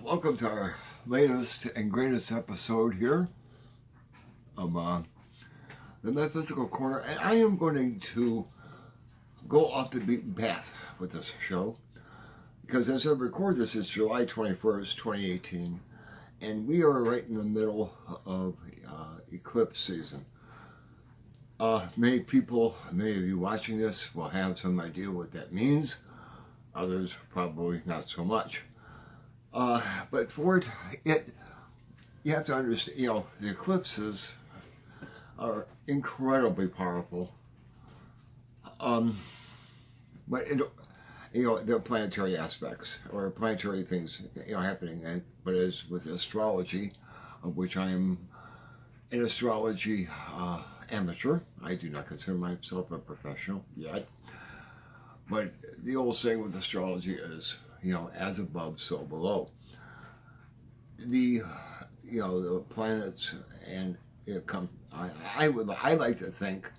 Welcome to our latest and greatest episode here of the Metaphysical Corner. And I am going to go off the beaten path with this show because as I record this, it's July 21st, 2018, and we are right in the middle of eclipse season. Many of you watching this will have some idea what that means. Others probably not so much. But for it, you have to understand, the eclipses are incredibly powerful. But they're planetary aspects or planetary things, happening. But as with astrology, of which I am an astrology amateur, I do not consider myself a professional yet. But the old saying with astrology is, as above, so below. The planets and I like to think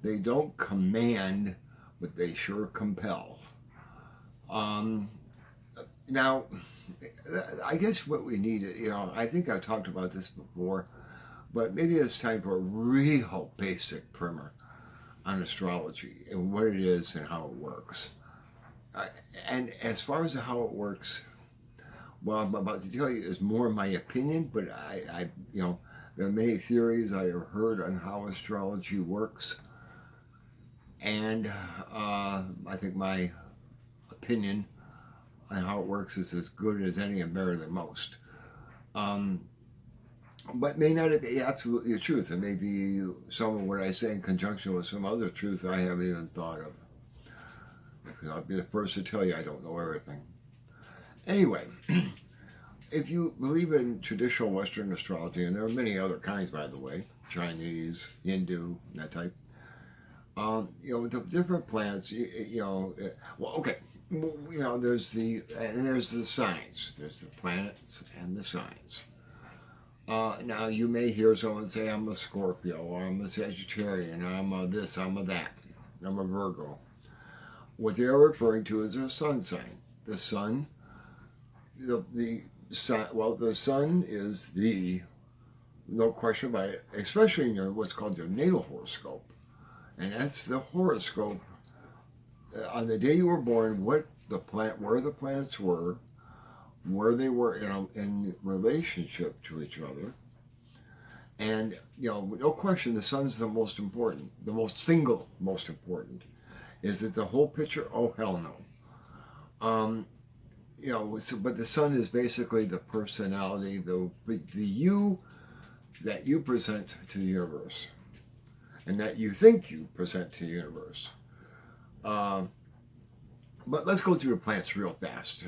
they don't command, but they sure compel. Now, I guess what we need, I think I've talked about this before, but maybe it's time for a real basic primer on astrology and what it is and how it works. And as far as how it works, what I'm about to tell you is more my opinion, but I there are many theories I have heard on how astrology works, and I think my opinion on how it works is as good as any and better than most. But may not be absolutely the truth. It may be some of what I say in conjunction with some other truth I haven't even thought of. Because I'll be the first to tell you I don't know everything. Anyway, if you believe in traditional Western astrology, and there are many other kinds, by the way, Chinese, Hindu, that type, the different planets, there's the signs. There's the planets and the signs. Now, you may hear someone say, I'm a Scorpio, or I'm a Sagittarian, I'm a this, I'm a that, I'm a Virgo. What they are referring to is their sun sign. The sun, the sun is no question about it, especially in what's called your natal horoscope. And that's the horoscope on the day you were born, where the planets were, where they were in relationship to each other. And, no question, the sun's the most important, single most important. Is it the whole picture? Oh, hell no. But the sun is basically the personality, the you that you present to the universe, and that you think you present to the universe. But let's go through the planets real fast.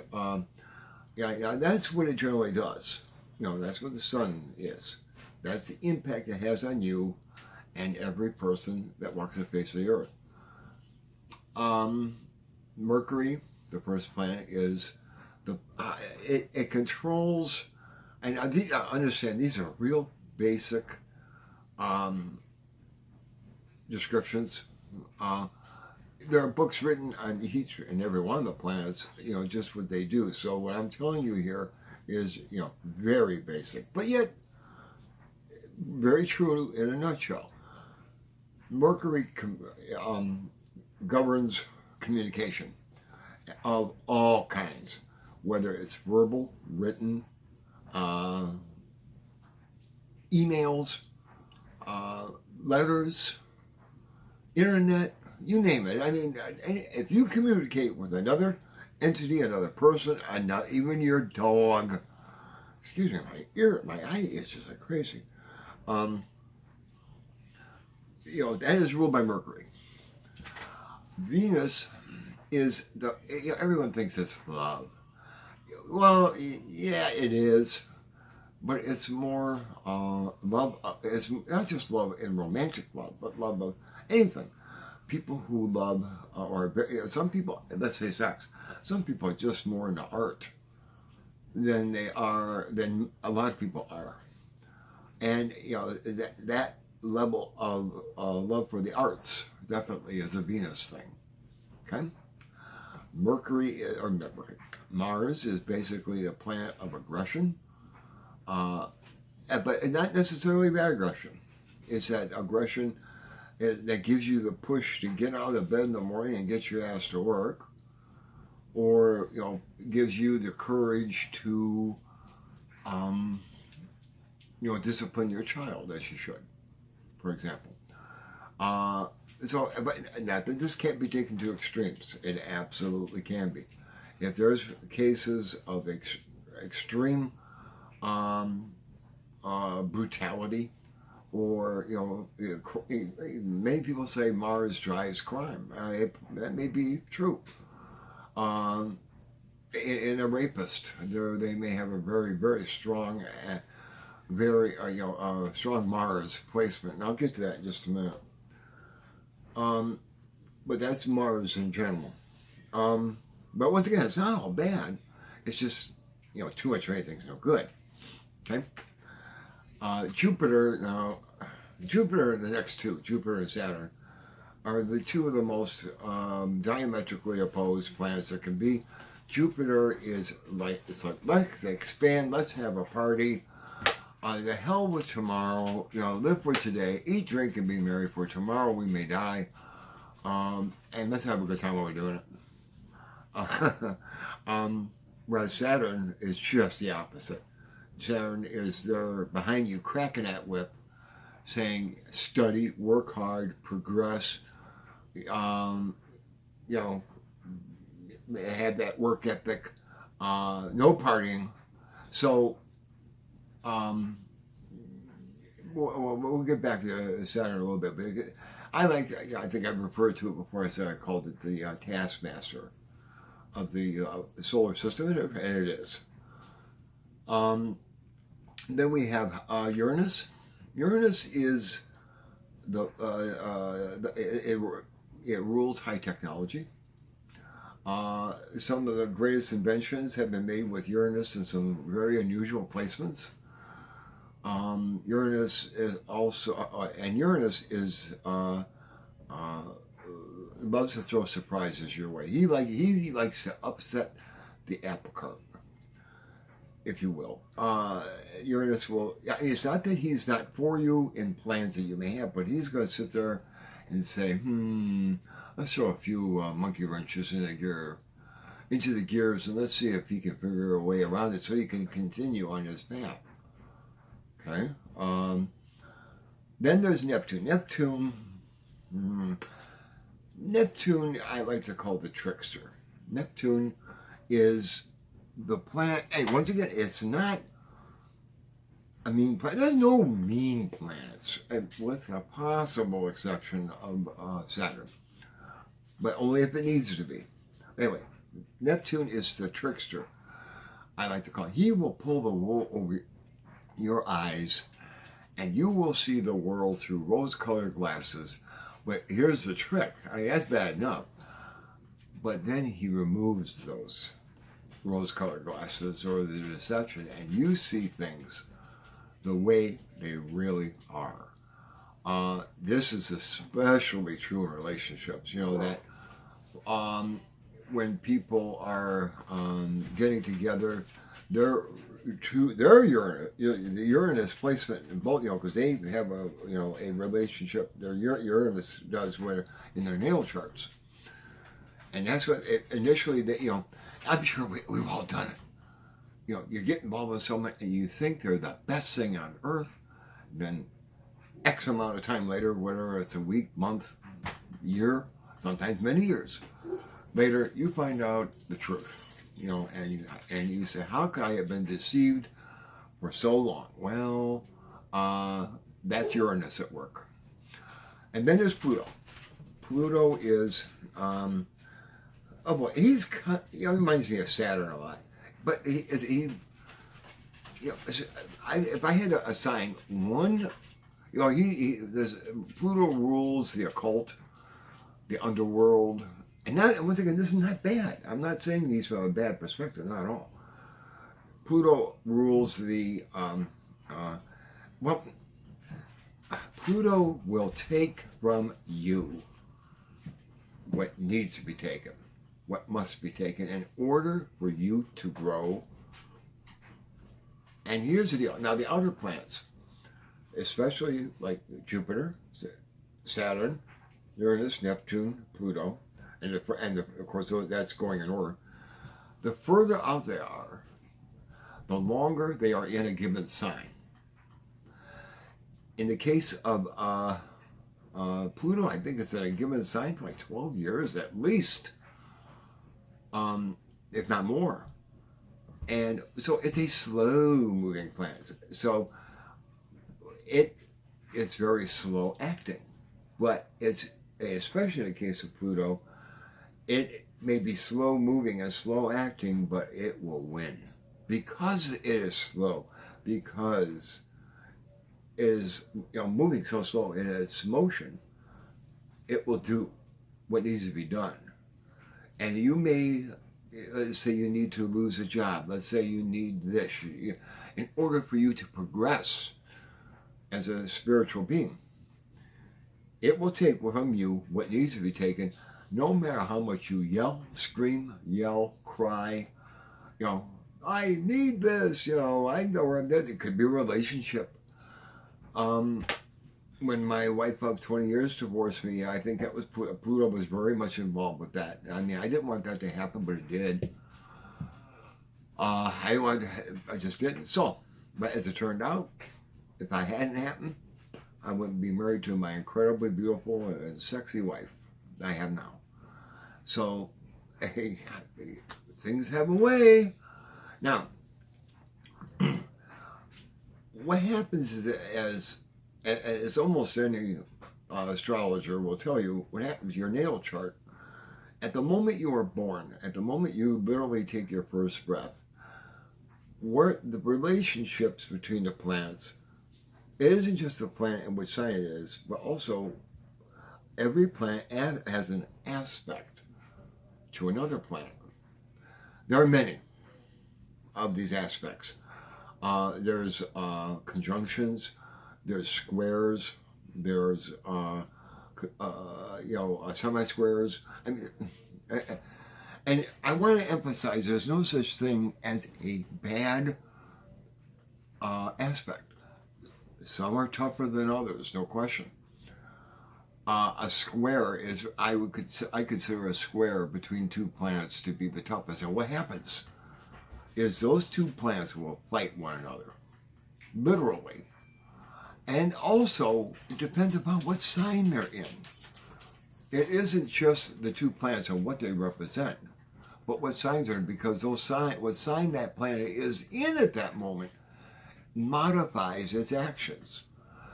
That's what it generally does. That's what the sun is. That's the impact it has on you and every person that walks the face of the earth. Mercury, the first planet, is it controls, and I understand these are real basic descriptions. There are books written on each and every one of the planets, just what they do. So what I'm telling you here is, very basic, but yet very true in a nutshell. Mercury governs communication of all kinds, whether it's verbal, written, emails, letters, internet, you name it. I mean, if you communicate with another entity, another person, even your dog, excuse me, my eye itches like crazy. That is ruled by Mercury. Venus is everyone thinks it's love. Well, yeah, it is, but it's more love. It's not just love in romantic love, but love of anything. People who love, some people, let's say sex, some people are just more into art than a lot of people are. And, that level of love for the arts definitely is a Venus thing. Okay? Mars is basically a planet of aggression, but not necessarily bad aggression. It's that aggression that gives you the push to get out of bed in the morning and get your ass to work, or gives you the courage to discipline your child as you should, for example. But not that this can't be taken to extremes. It absolutely can be. If there's cases of extreme brutality, or many people say Mars drives crime. That may be true. In a rapist, they may have a very, very strong, strong Mars placement, and I'll get to that in just a minute. But that's Mars in general. But once again, it's not all bad. It's just too much of anything's no good. Okay. Jupiter and the next two, Jupiter and Saturn, are the two of the most diametrically opposed planets that can be. Jupiter is it's like, let's expand, let's have a party. The hell with tomorrow, live for today, eat, drink, and be merry, for tomorrow we may die. And let's have a good time while we're doing it. Whereas Saturn is just the opposite. Saturn is there behind you, cracking that whip, saying, study, work hard, progress, have that work ethic, no partying. So, we'll get back to Saturn a little bit, but I think I've referred to it before. I said I called it the taskmaster of the solar system, and it is. Then we have Uranus. Uranus is it rules high technology. Some of the greatest inventions have been made with Uranus in some very unusual placements. Uranus is also, and Uranus is loves to throw surprises your way. He likes to upset the apple cart, if you will. Uranus will. It's not that he's not for you in plans that you may have, but he's going to sit there and say, let's throw a few monkey wrenches into the gears, and let's see if he can figure a way around it so he can continue on his path. Okay. Then there's Neptune. Neptune, I like to call the trickster. Neptune is the planet. Hey, once again, it's not a mean planet. There's no mean planets, with a possible exception of Saturn, but only if it needs to be. Anyway, Neptune is the trickster, I like to call him. He will pull the wool over your eyes, and you will see the world through rose-colored glasses. But here's the trick. That's bad enough. But then he removes those rose-colored glasses, or the deception, and you see things the way they really are. This is especially true in relationships. That when people are getting together, their Uranus placement in both, because they have a relationship. Their Uranus does where in their natal charts, and that's what initially I'm sure we've all done it. You get involved with someone and you think they're the best thing on earth. Then X amount of time later, whether it's a week, month, year, sometimes many years later, you find out the truth. And you say, how could I have been deceived for so long? Well, that's Uranus at work. And then there's Pluto. Pluto is, he reminds me of Saturn a lot. But if I had to assign one, Pluto rules the occult, the underworld. And once again, this is not bad. I'm not saying these from a bad perspective, not at all. Pluto rules Pluto will take from you what needs to be taken. what must be taken in order for you to grow. And here's the deal. Now, the outer planets, especially like Jupiter, Saturn, Uranus, Neptune, Pluto, and of course that's going in order. The further out they are, the longer they are in a given sign. In the case of Pluto, I think it's in a given sign for like 12 years at least, if not more. And so it's a slow-moving planet. So it's very slow acting, but it's especially in the case of Pluto, it may be slow moving and slow acting, but it will win because it is slow, because it is moving so slow in its motion. It will do what needs to be done, and you may. Let's say you need to lose a job. Let's say you need this. In order for you to progress as a spiritual being, it will take from you what needs to be taken, no matter how much you yell, scream, cry. I need this. I know where I'm dead. It could be a relationship. When my wife of 20 years divorced me, I think that was Pluto was very much involved with that. I mean, I didn't want that to happen, but it did. I just didn't. So, but as it turned out, if I hadn't happened, I wouldn't be married to my incredibly beautiful and sexy wife I have now. So, hey, things have a way. Now, what happens is as almost any astrologer will tell you, what happens to your natal chart, at the moment you are born, at the moment you literally take your first breath, where the relationships between the planets, it isn't just the planet in which sign it is, but also every planet has an aspect to another planet. There are many of these aspects. There's conjunctions, there's squares, there's semi-squares. I mean, and I want to emphasize there's no such thing as a bad aspect. Some are tougher than others, no question. A square is I consider a square between two planets to be the toughest. And what happens is those two planets will fight one another, literally. And also, it depends upon what sign they're in. It isn't just the two planets and what they represent, but what signs are in, because what sign that planet is in at that moment modifies its actions.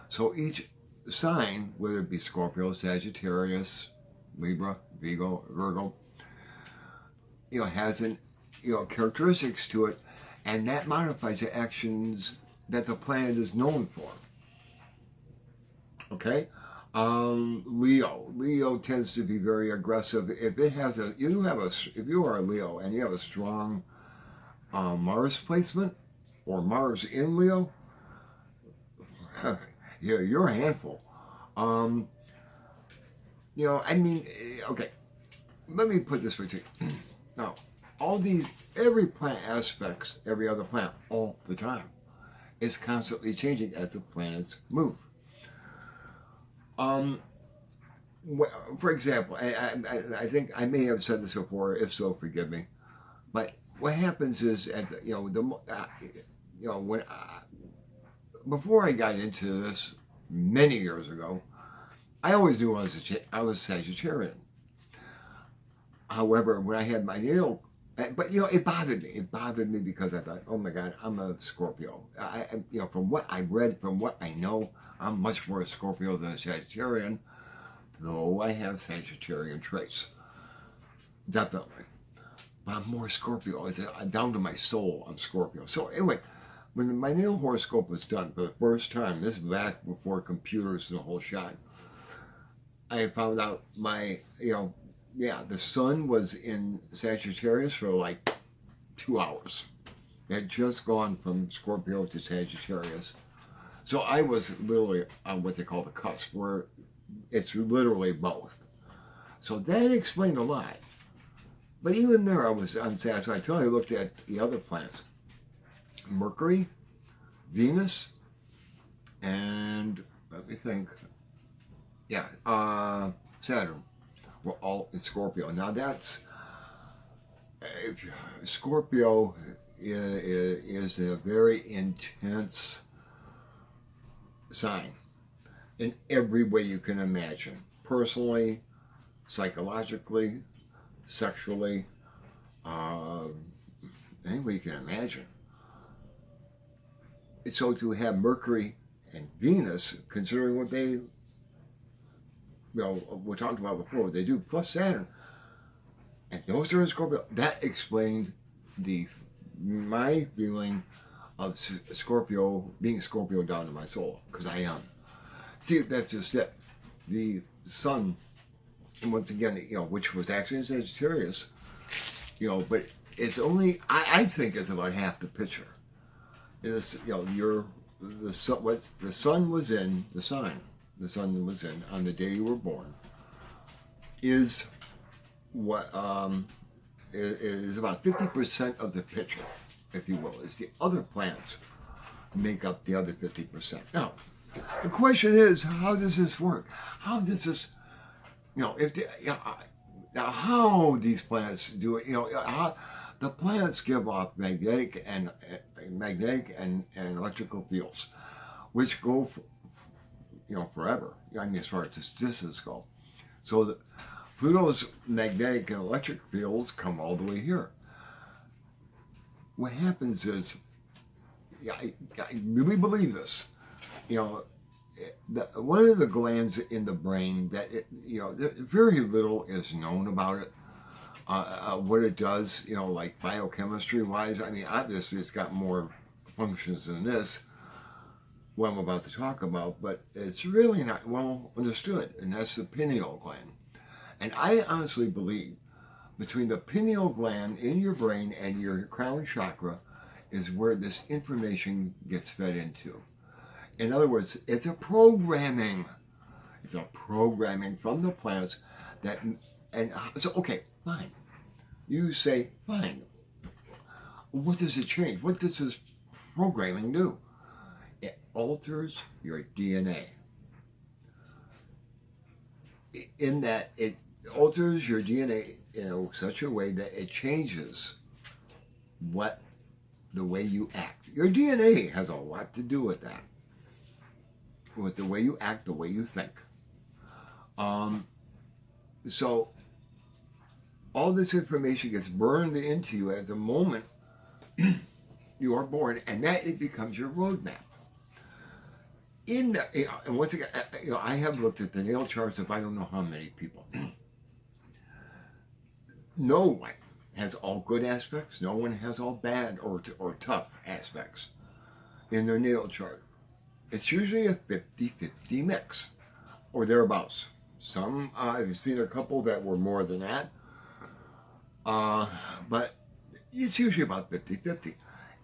So each sign, whether it be Scorpio, Sagittarius, Libra, Virgo, has characteristics to it, and that modifies the actions that the planet is known for. Okay, Leo tends to be very aggressive. If you are a Leo and you have a strong Mars placement or Mars in Leo, you're a handful. Okay, let me put this with you. Now, every planet aspects every other planet all the time. It's constantly changing as the planets move. For example, I think I may have said this before. If so, forgive me. But what happens is, before I got into this many years ago, I always knew I was Sagittarian. However, when I had my natal, but it bothered me. It bothered me because I thought, oh my God, I'm a Scorpio. From what I read, from what I know, I'm much more a Scorpio than a Sagittarian, though I have Sagittarian traits, definitely. But I'm more Scorpio. It's down to my soul, I'm Scorpio. So anyway, when my natal horoscope was done for the first time, this is back before computers and the whole shot, I found out the sun was in Sagittarius for like 2 hours. It had just gone from Scorpio to Sagittarius. So I was literally on what they call the cusp, where it's literally both. So that explained a lot. But even there, I was unsatisfied until I looked at the other planets: Mercury, Venus, and let me think. Yeah, Saturn were all in Scorpio. Now that's Scorpio is a very intense sign in every way you can imagine. Personally, psychologically, sexually, any way you can imagine. So to have Mercury and Venus, considering what they, we talked about before, what they do, plus Saturn, and those are in Scorpio, that explained my feeling of Scorpio, being Scorpio down to my soul, because I am. See, that's just it. The sun, and once again, which was actually in Sagittarius, but it's only, I think it's about half the picture. The sun was in the sign. The sun was in on the day you were born. Is what is about 50% of the picture, if you will. Is the other planets make up the other 50%. Now, the question is, how does this work? How does this, how these planets do it? How the planets give off magnetic and electrical fields, which go, forever. I mean, as far as distances go. So Pluto's magnetic and electric fields come all the way here. What happens is, I really believe this. One of the glands in the brain that very little is known about it. What it does, like biochemistry wise. I mean, obviously it's got more functions than this, what I'm about to talk about, but it's really not well understood, and that's the pineal gland. And I honestly believe between the pineal gland in your brain and your crown chakra is where this information gets fed into. In other words, it's a programming. It's a programming from the planets so okay, fine. You say, fine. What does it change? What does this programming do? It alters your DNA. In that it alters your DNA in such a way that it changes the way you act. Your DNA has a lot to do with that. With the way you act, the way you think. So all this information gets burned into you at the moment you are born, and that it becomes your roadmap. And once again, I have looked at the natal charts of I don't know how many people. No one has all good aspects. No one has all bad or tough aspects in their natal chart. It's usually a 50-50 mix, or thereabouts. Some, I've seen a couple that were more than that, but it's usually about 50-50.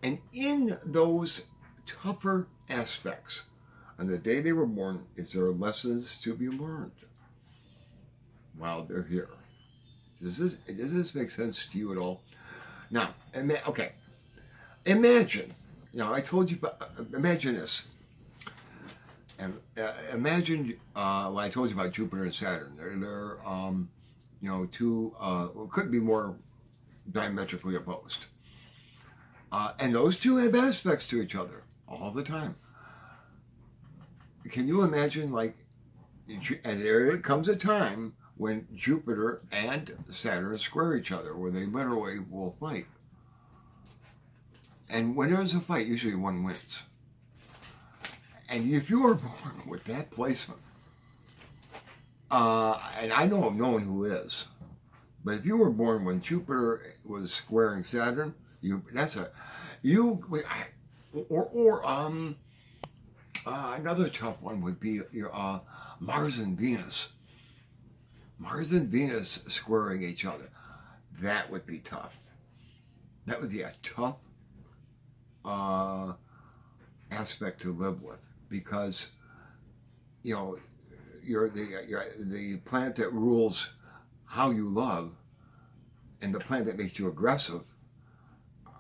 And in those tougher aspects, on the day they were born, is there lessons to be learned while they're here? Does this make sense to you at all? Now, okay, imagine. Now, I told you, imagine this. And imagine when I told you about Jupiter and Saturn. They're two, could be more diametrically opposed. And those two have aspects to each other all the time. Can you imagine, and there comes a time when Jupiter and Saturn square each other, where they literally will fight. And when there's a fight, usually one wins. And if you are born with that placement, and I know of no one who is, but if you were born when Jupiter was squaring Saturn, another tough one would be Mars and Venus. Mars and Venus squaring each other. That would be tough. That would be a tough aspect to live with, because you're the planet that rules how you love and the planet that makes you aggressive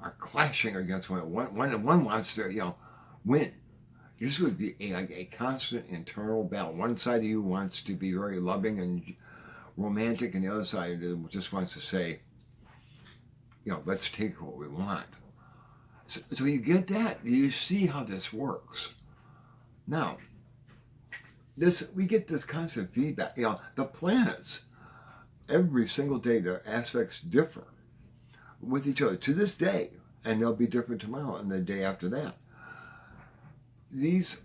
are clashing against one. One wants to, win. This would be like a constant internal battle. One side of you wants to be very loving and romantic, and the other side just wants to say, let's take what we want. So you get that. You see how this works. Now, we get this constant feedback. The planets, every single day, their aspects differ with each other to this day, and they'll be different tomorrow and the day after that. These,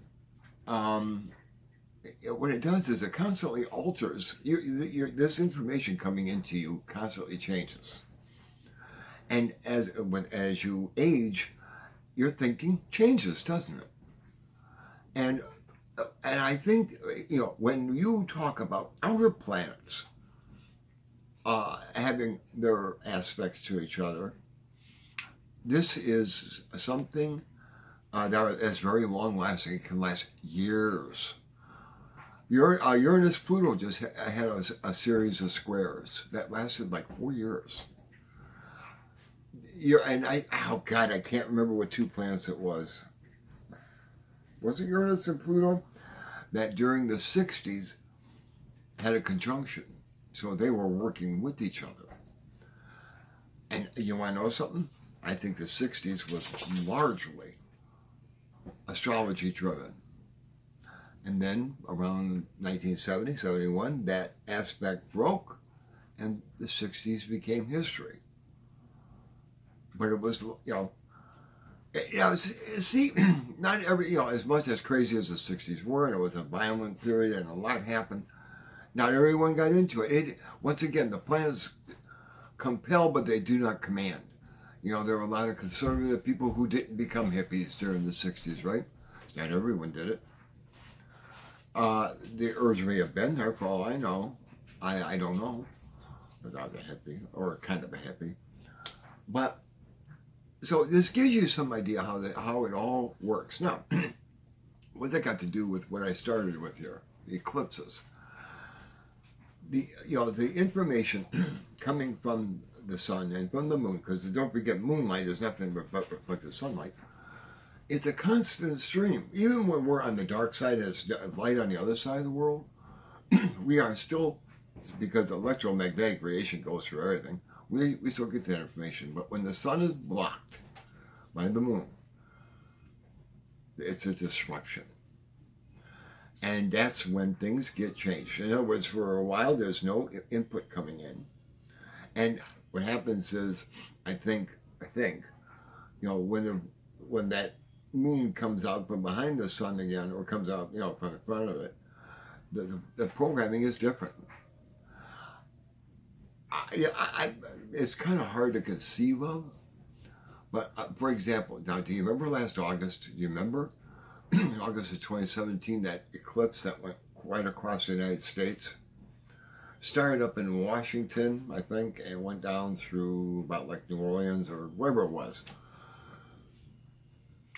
what it does is it constantly alters. This information coming into you constantly changes. And as you age, your thinking changes, doesn't it? And I think, when you talk about outer planets having their aspects to each other, this is something that is very long-lasting. It can last years. Uranus Pluto just had a series of squares that lasted like 4 years. I can't remember what two planets it was. Was it Uranus and Pluto? That during the 60s had a conjunction. So they were working with each other. And you want to know something? I think the 60s was largely astrology driven. And then around 1970, 71, that aspect broke and the 60s became history. But it was, see, not every, as much as crazy as the 60s were, and it was a violent period and a lot happened, not everyone got into it. Once again, the planets compel, but they do not command. There were a lot of conservative people who didn't become hippies during the 60s, right? Not everyone did it. The urge may have been there for all I know. I don't know without a hippie, or kind of a hippie. But, so this gives you some idea how it all works. Now, what's that got to do with what I started with here? The eclipses. The information coming from the sun and from the moon, because don't forget, moonlight is nothing but reflected sunlight. It's a constant stream. Even when we're on the dark side, as light on the other side of the world, we are still, because electromagnetic radiation goes through everything, we still get that information. But when the sun is blocked by the moon, it's a disruption. And that's when things get changed. In other words, for a while, there's no input coming in. And what happens is, I think, when that moon comes out from behind the sun again, or comes out, from the front of it, the programming is different. It's kind of hard to conceive of, but for example, now, do you remember last August? Do you remember August of 2017, that eclipse that went right across the United States? Started up in Washington, I think, and went down through about like New Orleans or wherever it was.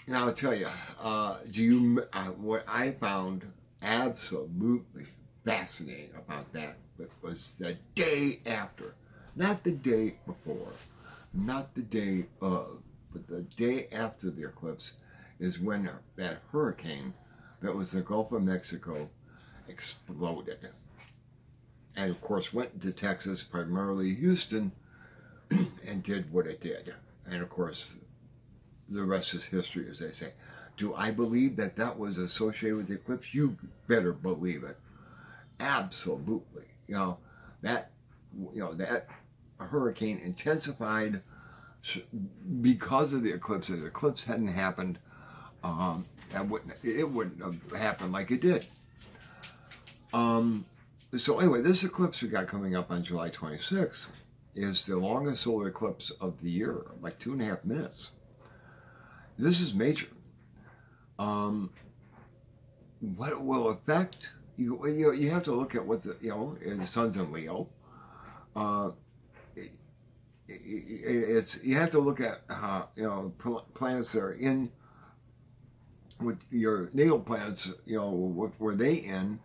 Now, I'll tell you, what I found absolutely fascinating about that was the day after, not the day before, not the day of, but the day after the eclipse is when that hurricane that was the Gulf of Mexico exploded. And of course went into Texas, primarily Houston, and did what it did. And of course, the rest is history, as they say. Do I believe that was associated with the eclipse? You better believe it. Absolutely. That hurricane intensified because of the eclipse. If the eclipse hadn't happened, it wouldn't have happened like it did. So anyway, this eclipse we got coming up on July 26th is the longest solar eclipse of the year, like 2.5 minutes. This is major. What it will affect, you have to look at what the sun's in Leo. You have to look at how, planets that are in, with your natal planets, what were they in?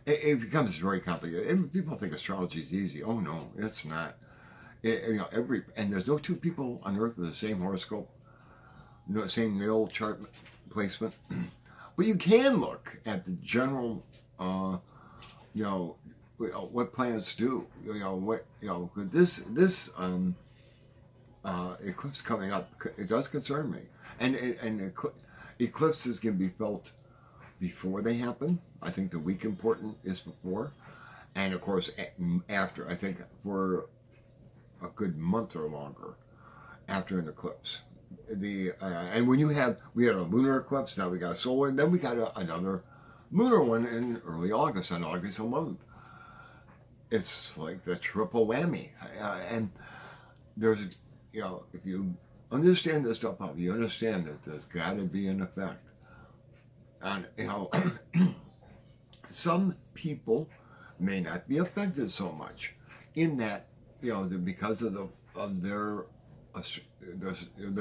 It becomes very complicated. People think astrology is easy. Oh no, it's not. And there's no two people on Earth with the same horoscope, no same natal chart placement. But you can look at the general, you know, what planets do. This eclipse coming up, it does concern me, and eclipses can be felt before they happen. I think the week important is before, and of course after. I think for a good month or longer after an eclipse. And when we had a lunar eclipse, now we got a solar, and then we got another lunar one in early August, on August 11th. It's like the triple whammy, and there's, if you understand this stuff, you understand that there's got to be an effect. And some people may not be affected so much in that, because of their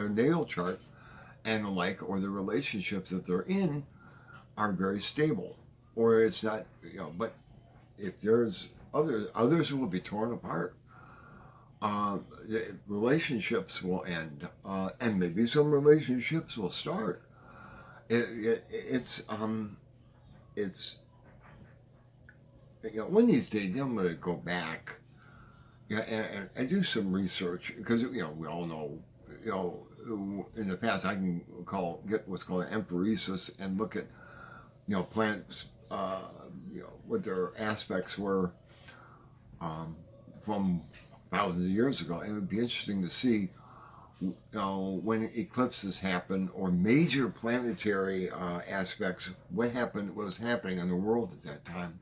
natal chart and the like, or the relationships that they're in are very stable, or it's not, but if there's others will be torn apart. The relationships will end, and maybe some relationships will start. It's one of these days I'm going to go back, and do some research, because we all know, in the past I can get what's called an emphoresis and look at planets, what their aspects were from thousands of years ago. It would be interesting to see when eclipses happen, or major planetary aspects, what was happening in the world at that time.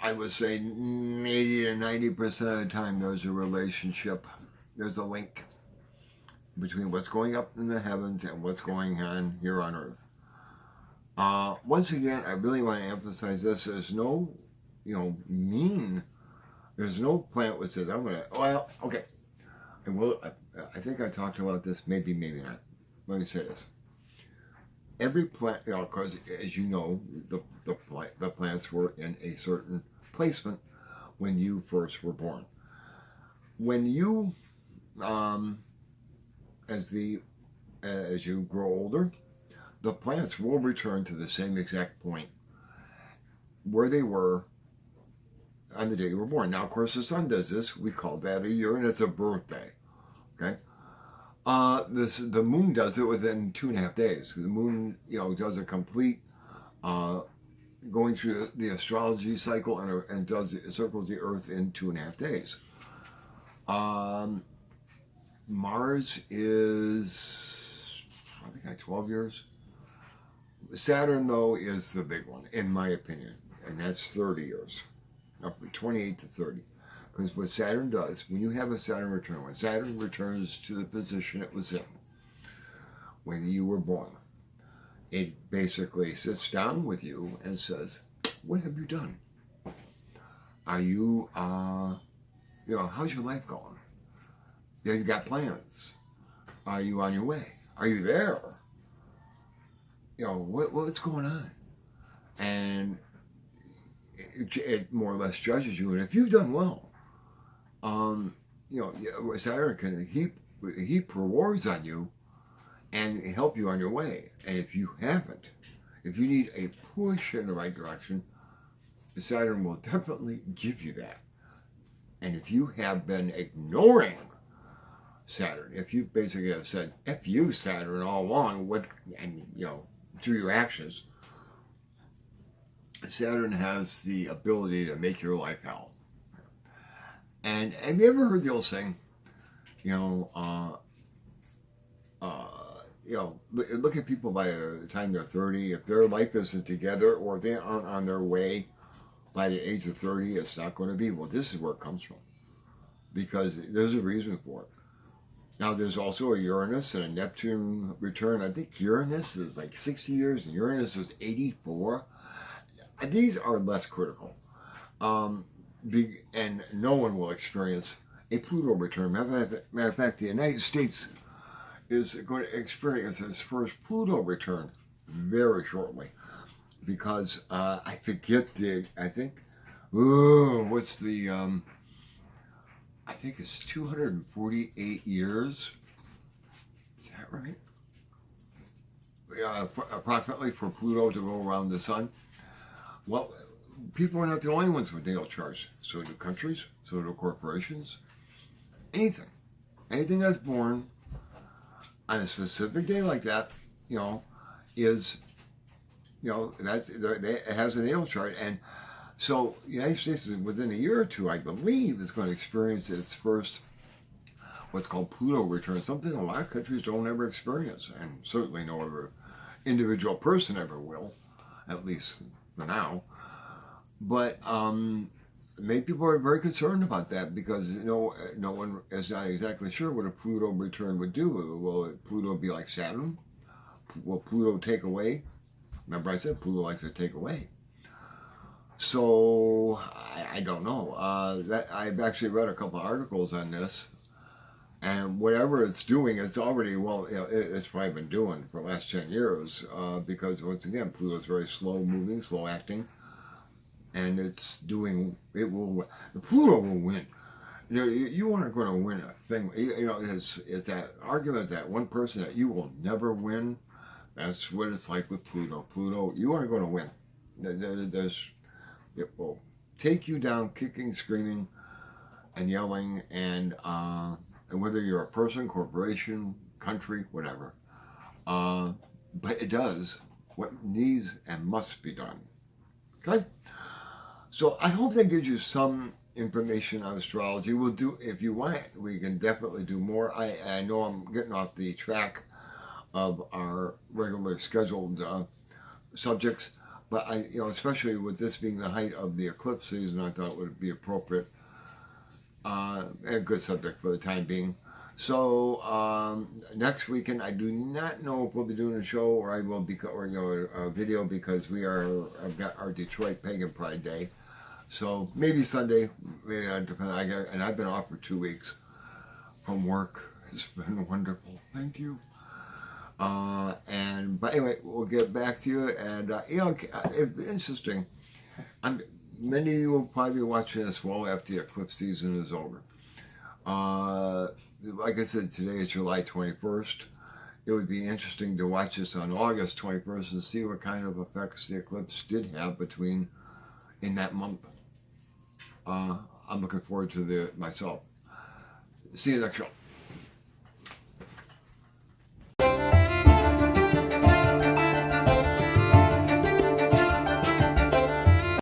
I would say 80 to 90% of the time there's a relationship, there's a link between what's going up in the heavens and what's going on here on Earth. Once again, I really want to emphasize this. There's no, there's no planet that says, okay. And I think I talked about this, maybe not. Let me say this. Every planet, because as you know, the planets were in a certain placement when you first were born. When you, as you grow older, the planets will return to the same exact point where they were on the day you were born. Now, of course, the sun does this. We call that a year, and it's a birthday. Okay. The moon does it within 2.5 days. The moon, does a complete going through the astrology cycle and circles the Earth in 2.5 days. Mars is, I think, like 12 years. Saturn, though, is the big one, in my opinion, and that's 30 years, up to 28 to 30. Because what Saturn does, when you have a Saturn return, when Saturn returns to the position it was in when you were born, it basically sits down with you and says, what have you done? Are you, how's your life going? Have you got plans? Are you on your way? Are you there? What's going on? And it more or less judges you. And if you've done well, Saturn can heap rewards on you and help you on your way. And if you haven't, if you need a push in the right direction, Saturn will definitely give you that. And if you have been ignoring Saturn, if you basically have said F you, Saturn, all along, through your actions, Saturn has the ability to make your life hell. And have you ever heard the old saying, look at people by the time they're 30, if their life isn't together, or if they aren't on their way by the age of 30, it's not going to be. Well, this is where it comes from, because there's a reason for it. Now, there's also a Uranus and a Neptune return. I think Uranus is like 60 years and Uranus is 84. These are less critical. And no one will experience a Pluto return. Matter of fact, the United States is going to experience its first Pluto return very shortly, because I think Ooh, what's the, I think it's 248 years. Is that right? Approximately for Pluto to go around the sun. Well, people are not the only ones with natal charts. So do countries, so do corporations. Anything. Anything that's born on a specific day like that, is, it has a natal chart. And so the United States, within a year or two, I believe, is going to experience its first what's called Pluto return, something a lot of countries don't ever experience, and certainly no other individual person ever will, at least for now. But many people are very concerned about that because no one is not exactly sure what a Pluto return would do. Will Pluto be like Saturn? Will Pluto take away? Remember I said Pluto likes to take away. So I don't know. That I've actually read a couple of articles on this, and whatever it's doing, it's already it's probably been doing for the last 10 years because once again, Pluto's very slow moving, slow acting, and Pluto will win. You aren't going to win a thing. It's that argument that one person that you will never win. That's what it's like with Pluto. Pluto, you aren't going to win. It will take you down kicking, screaming, and yelling, and whether you're a person, corporation, country, whatever. But it does what needs and must be done. Okay? So I hope that gives you some information on astrology. We'll do, if you want, we can definitely do more. I know I'm getting off the track of our regularly scheduled subjects, but especially with this being the height of the eclipse season, I thought it would be appropriate. A good subject for the time being. So next weekend, I do not know if we'll be doing a show or I will be a video because I've got our Detroit Pagan Pride Day. So maybe Sunday, and I've been off for 2 weeks from work. It's been wonderful. Thank you. But anyway, we'll get back to you. And it's interesting. Many of you will probably be watching this well after the eclipse season is over. Like I said, today is July 21st. It would be interesting to watch this on August 21st and see what kind of effects the eclipse did have in that month. I'm looking forward to myself. See you next show.